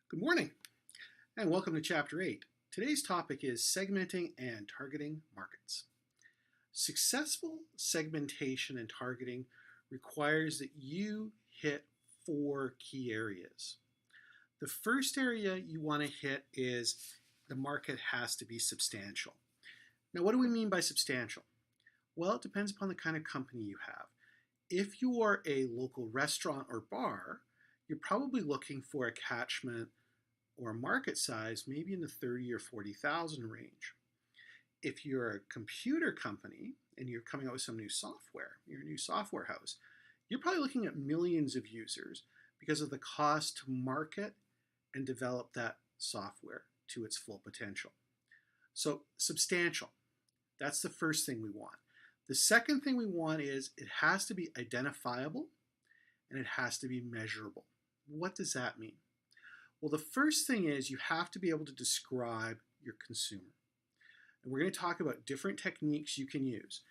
Good morning, and welcome to Chapter 8. Today's topic is segmenting and targeting markets. Successful segmentation and targeting requires that you hit four key areas. The first area you want to hit is the market has to be substantial. Now, what do we mean by substantial? Well, it depends upon the kind of company you have. If you are a local restaurant or bar, you're probably looking for a catchment or a market size maybe in the 30 or 40,000 range. If you're a computer company and you're coming out with some new software, you're a new software house, you're probably looking at millions of users because of the cost to market and develop that software to its full potential. So substantial, that's the first thing we want. The second thing we want is it has to be identifiable and it has to be measurable. What does that mean? Well, the first thing is you have to be able to describe your consumer. And we're going to talk about different techniques you can use.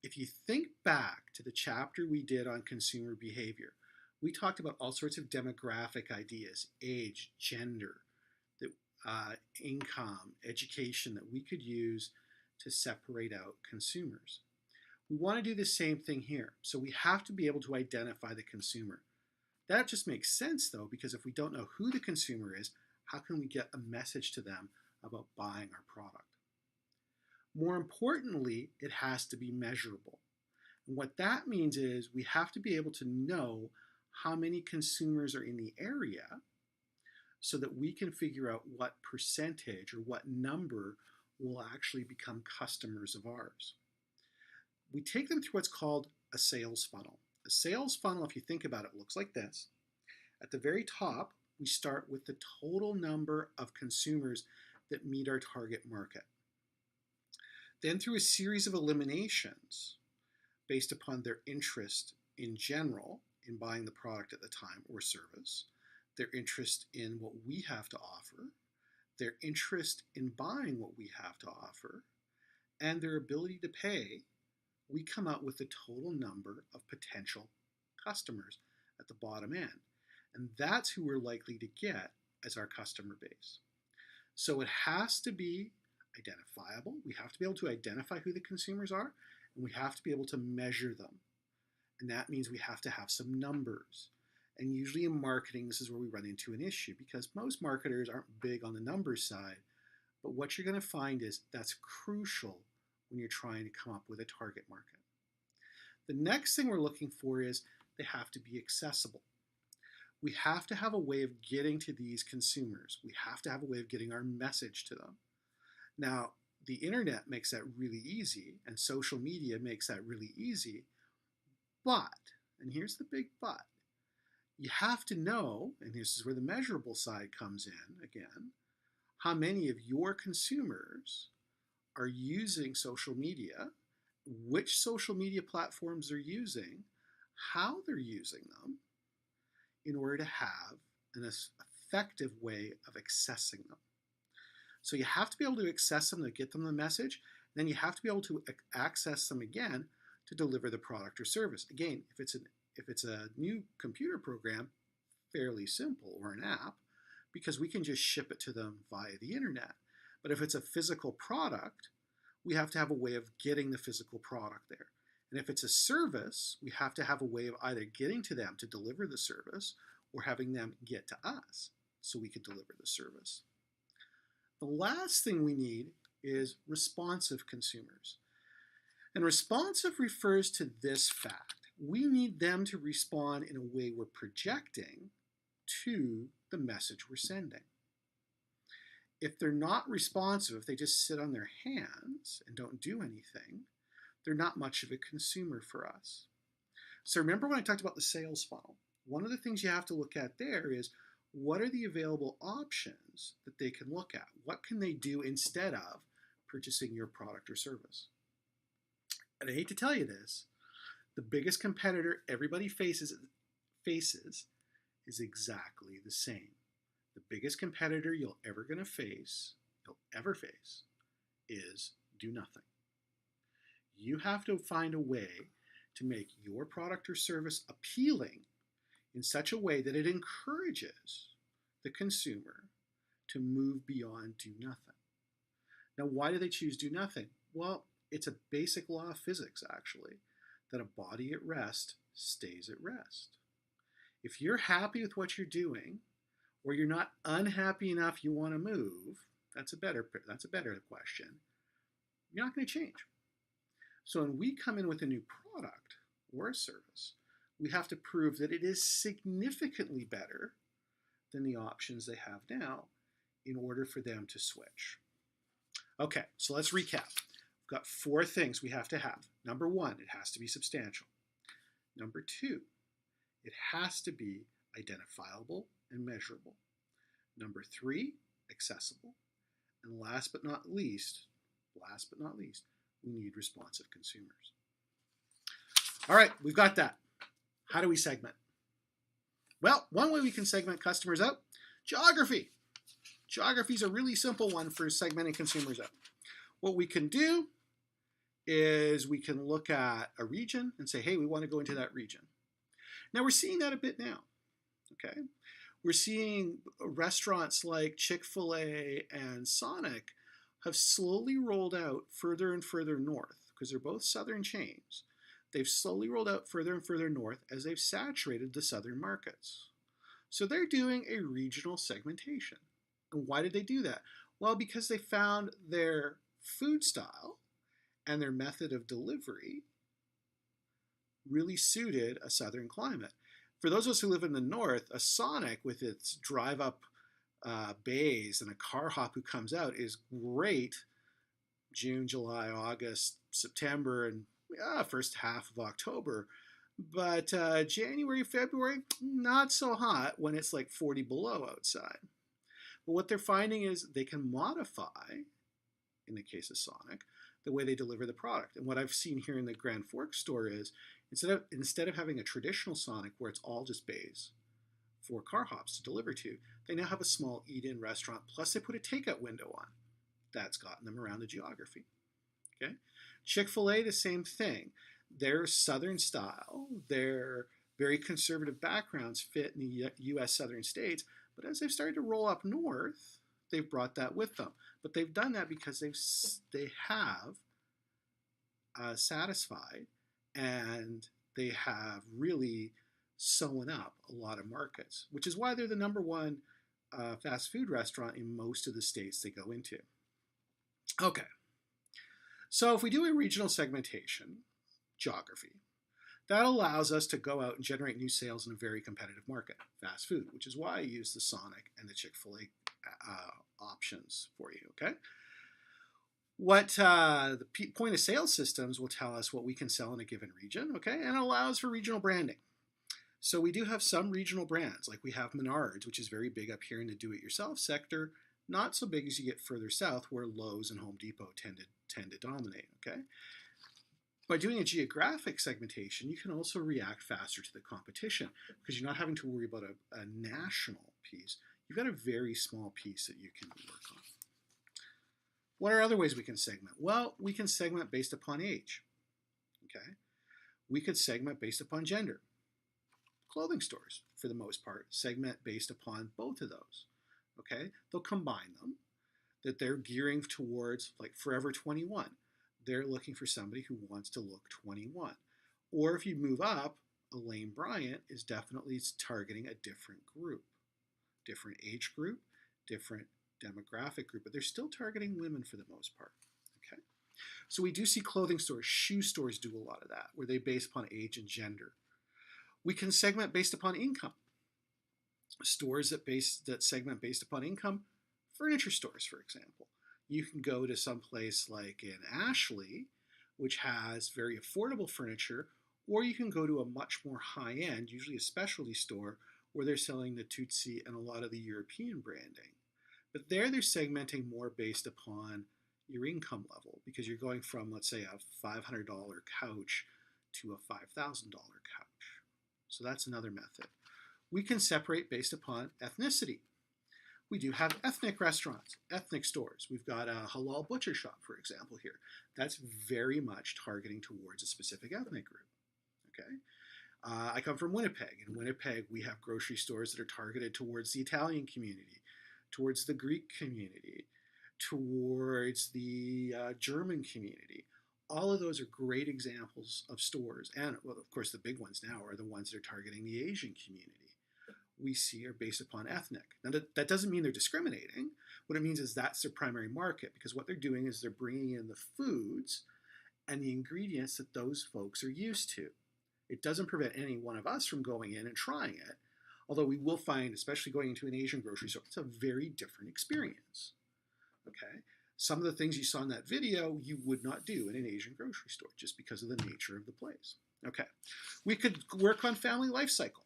If you think back to the chapter we did on consumer behavior, we talked about all sorts of demographic ideas, age, gender, income, education that we could use to separate out consumers. We want to do the same thing here. So we have to be able to identify the consumer. That just makes sense though, because if we don't know who the consumer is, how can we get a message to them about buying our product? More importantly, it has to be measurable. And what that means is we have to be able to know how many consumers are in the area so that we can figure out what percentage or what number will actually become customers of ours. We take them through what's called a sales funnel. A sales funnel, if you think about it, looks like this. At the very top, we start with the total number of consumers that meet our target market. Then through a series of eliminations based upon their interest in general in buying the product at the time or service, their interest in what we have to offer, their interest in buying what we have to offer, and their ability to pay, we come out with the total number of potential customers at the bottom end. And that's who we're likely to get as our customer base. So it has to be identifiable. We have to be able to identify who the consumers are, and we have to be able to measure them. And that means we have to have some numbers. And usually in marketing, this is where we run into an issue because most marketers aren't big on the numbers side. But what you're going to find is that's crucial when you're trying to come up with a target market. The next thing we're looking for is they have to be accessible. We have to have a way of getting to these consumers. We have to have a way of getting our message to them. Now, the internet makes that really easy, and social media makes that really easy. But, and here's the big but, you have to know, and this is where the measurable side comes in again, how many of your consumers are using social media, which social media platforms they're using, how they're using them, in order to have an effective way of accessing them. So you have to be able to access them to get them the message, and then you have to be able to access them again to deliver the product or service. Again, if it's a new computer program, fairly simple, or an app, because we can just ship it to them via the internet. But if it's a physical product, we have to have a way of getting the physical product there. And if it's a service, we have to have a way of either getting to them to deliver the service or having them get to us so we could deliver the service. The last thing we need is responsive consumers. And responsive refers to this fact. We need them to respond in a way we're projecting to the message we're sending. If they're not responsive, if they just sit on their hands and don't do anything, they're not much of a consumer for us. So remember when I talked about the sales funnel? One of the things you have to look at there is what are the available options that they can look at? What can they do instead of purchasing your product or service? And I hate to tell you this, the biggest competitor everybody faces is exactly the same. The biggest competitor you'll ever face is do nothing. You have to find a way to make your product or service appealing in such a way that it encourages the consumer to move beyond do nothing. Now, why do they choose do nothing? Well, it's a basic law of physics, actually, that a body at rest stays at rest. If you're happy with what you're doing, or you're not unhappy enough you want to move, that's a better question. You're not going to change. So when we come in with a new product or a service, we have to prove that it is significantly better than the options they have now in order for them to switch. Okay, so let's recap. We've got 4 things we have to have. Number 1, it has to be substantial. Number 2, it has to be identifiable and measurable. Number 3, accessible. And last but not least, we need responsive consumers. All right, we've got that. How do we segment? Well, one way we can segment customers out, geography. Geography is a really simple one for segmenting consumers out. What we can do is we can look at a region and say, hey, we want to go into that region. Now we're seeing that a bit now, okay? We're seeing restaurants like Chick-fil-A and Sonic have slowly rolled out further and further north, because they're both southern chains. They've slowly rolled out further and further north as they've saturated the southern markets. So they're doing a regional segmentation. And why did they do that? Well, because they found their food style and their method of delivery really suited a southern climate. For those of us who live in the north, a Sonic with its drive-up bays and a car hop who comes out is great June, July, August, September, and first half of October. But January, February, not so hot when it's like 40 below outside. But what they're finding is they can modify, in the case of Sonic, the way they deliver the product. And what I've seen here in the Grand Forks store is instead of having a traditional Sonic where it's all just bays for car hops to deliver to, they now have a small eat-in restaurant, plus they put a takeout window on. That's gotten them around the geography. Okay? Chick-fil-A, the same thing. Their southern style, their very conservative backgrounds fit in the U.S. southern states, but as they've started to roll up north, they've brought that with them. But they've done that because they have satisfied and they have really sewn up a lot of markets, which is why they're the number 1 fast food restaurant in most of the states they go into. Okay, so if we do a regional segmentation, geography, that allows us to go out and generate new sales in a very competitive market, fast food, which is why I use the Sonic and the Chick-fil-A options for you, okay? What the point of sale systems will tell us what we can sell in a given region, okay? And it allows for regional branding. So we do have some regional brands, like we have Menards, which is very big up here in the do-it-yourself sector, not so big as you get further south where Lowe's and Home Depot tend to dominate, okay? By doing a geographic segmentation, you can also react faster to the competition because you're not having to worry about a national piece. You've got a very small piece that you can work on. What are other ways we can segment? Well, we can segment based upon age, okay? We could segment based upon gender. Clothing stores, for the most part, segment based upon both of those, okay? They'll combine them, that they're gearing towards like Forever 21. They're looking for somebody who wants to look 21. Or if you move up, Elaine Bryant is definitely targeting a different group, different age group, different demographic group, but they're still targeting women for the most part, okay? So we do see clothing stores, shoe stores do a lot of that, where they base upon age and gender. We can segment based upon income. Stores that segment based upon income, furniture stores, for example. You can go to some place like in Ashley, which has very affordable furniture, or you can go to a much more high-end, usually a specialty store, where they're selling the Tootsie and a lot of the European branding. But there they're segmenting more based upon your income level, because you're going from, let's say, a $500 couch to a $5,000 couch. So that's another method. We can separate based upon ethnicity. We do have ethnic restaurants, ethnic stores. We've got a halal butcher shop, for example, here. That's very much targeting towards a specific ethnic group, okay? I come from Winnipeg. In Winnipeg, we have grocery stores that are targeted towards the Italian community, towards the Greek community, towards the German community. All of those are great examples of stores. And, well, of course, the big ones now are the ones that are targeting the Asian community. We see are based upon ethnic. Now, that doesn't mean they're discriminating. What it means is that's their primary market, because what they're doing is they're bringing in the foods and the ingredients that those folks are used to. It doesn't prevent any one of us from going in and trying it, although we will find, especially going into an Asian grocery store, it's a very different experience. Okay? Some of the things you saw in that video you would not do in an Asian grocery store just because of the nature of the place. Okay. We could work on family life cycle.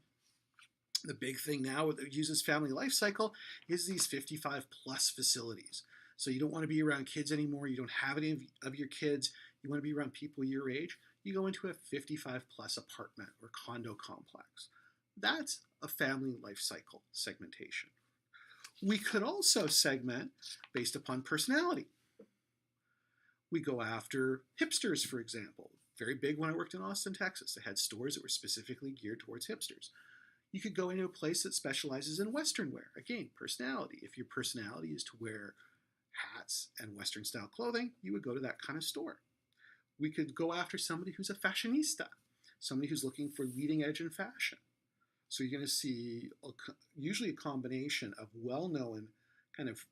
The big thing now that uses family life cycle is these 55 plus facilities. So you don't want to be around kids anymore. You don't have any of your kids. You want to be around people your age. You go into a 55 plus apartment or condo complex. That's a family life cycle segmentation. We could also segment based upon personality. We go after hipsters, for example. Very big when I worked in Austin, Texas. They had stores that were specifically geared towards hipsters. You could go into a place that specializes in Western wear. Again, personality. If your personality is to wear hats and Western style clothing, you would go to that kind of store. We could go after somebody who's a fashionista, somebody who's looking for leading edge in fashion. So you're going to see usually a combination of well-known kind of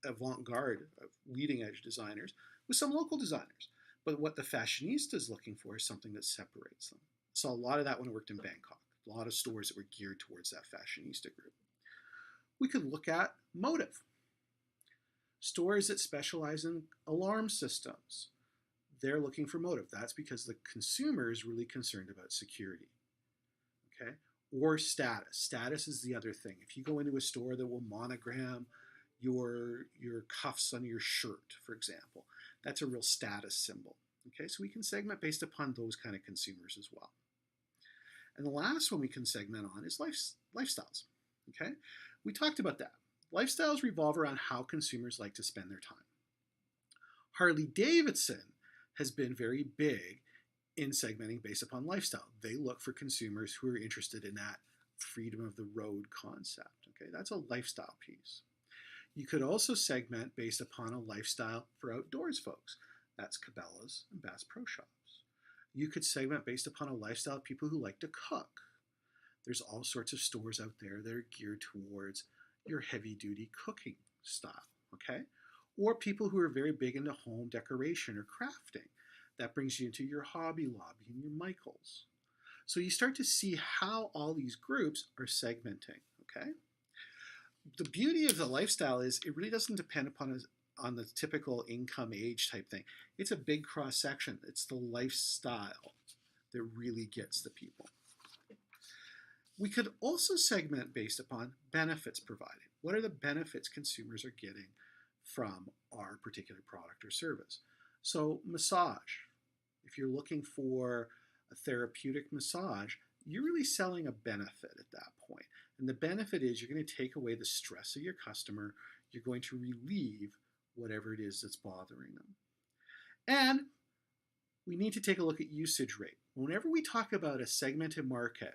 avant-garde, leading edge designers with some local designers. But what the fashionista is looking for is something that separates them. I saw a lot of that when I worked in Bangkok. A lot of stores that were geared towards that fashionista group. We could look at motive. Stores that specialize in alarm systems. They're looking for motive. That's because the consumer is really concerned about security. Okay? Or status. Status is the other thing. If you go into a store that will monogram your cuffs on your shirt, for example, that's a real status symbol. Okay? So we can segment based upon those kind of consumers as well. And the last one we can segment on is lifestyles. Okay? We talked about that. Lifestyles revolve around how consumers like to spend their time. Harley-Davidson has been very big in segmenting based upon lifestyle. They look for consumers who are interested in that freedom of the road concept. Okay? That's a lifestyle piece. You could also segment based upon a lifestyle for outdoors folks. That's Cabela's and Bass Pro Shops. You could segment based upon a lifestyle of people who like to cook. There's all sorts of stores out there that are geared towards your heavy-duty cooking style, okay? Or people who are very big into home decoration or crafting. That brings you into your Hobby Lobby and your Michaels. So you start to see how all these groups are segmenting, okay? The beauty of the lifestyle is it really doesn't depend upon on the typical income age type thing. It's a big cross section. It's the lifestyle that really gets the people. We could also segment based upon benefits provided. What are the benefits consumers are getting from our particular product or service? So massage. If you're looking for a therapeutic massage, you're really selling a benefit at that point. And the benefit is you're going to take away the stress of your customer. You're going to relieve whatever it is that's bothering them. And we need to take a look at usage rate. Whenever we talk about a segmented market,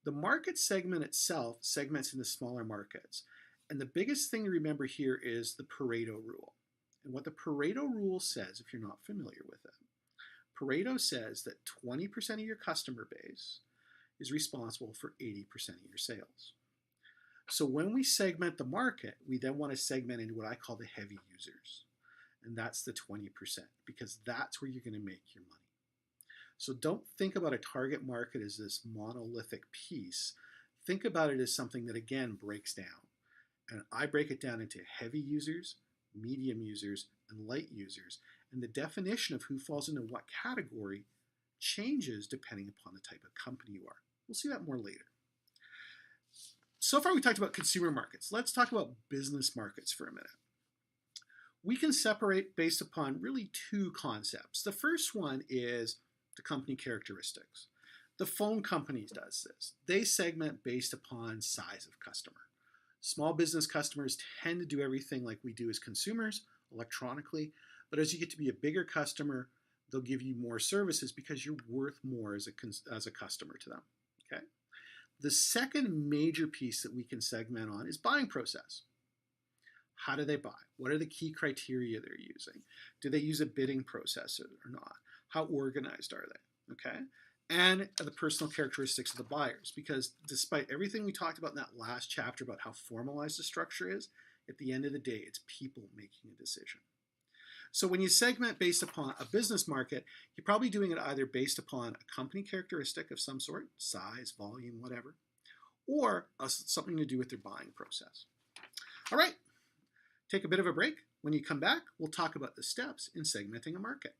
the market segment itself segments into smaller markets. And the biggest thing to remember here is the Pareto rule. And what the Pareto rule says, if you're not familiar with it, Pareto says that 20% of your customer base is responsible for 80% of your sales. So when we segment the market, we then want to segment into what I call the heavy users. And that's the 20%, because that's where you're going to make your money. So don't think about a target market as this monolithic piece. Think about it as something that, again, breaks down. And I break it down into heavy users, medium users, and light users. And the definition of who falls into what category changes depending upon the type of company you are. We'll see that more later. So far we talked about consumer markets. Let's talk about business markets for a minute. We can separate based upon really two concepts. The first one is the company characteristics. The phone company does this. They segment based upon size of customer. Small business customers tend to do everything like we do as consumers, electronically, but as you get to be a bigger customer, They'll give you more services because you're worth more as a customer to them. Okay. The second major piece that we can segment on is buying process. How do they buy? What are the key criteria they're using? Do they use a bidding process or not? How organized are they? Okay. And the personal characteristics of the buyers, because despite everything we talked about in that last chapter about how formalized the structure is, at the end of the day, it's people making a decision. So when you segment based upon a business market, you're probably doing it either based upon a company characteristic of some sort, size, volume, whatever, or something to do with their buying process. All right, take a bit of a break. When you come back, we'll talk about the steps in segmenting a market.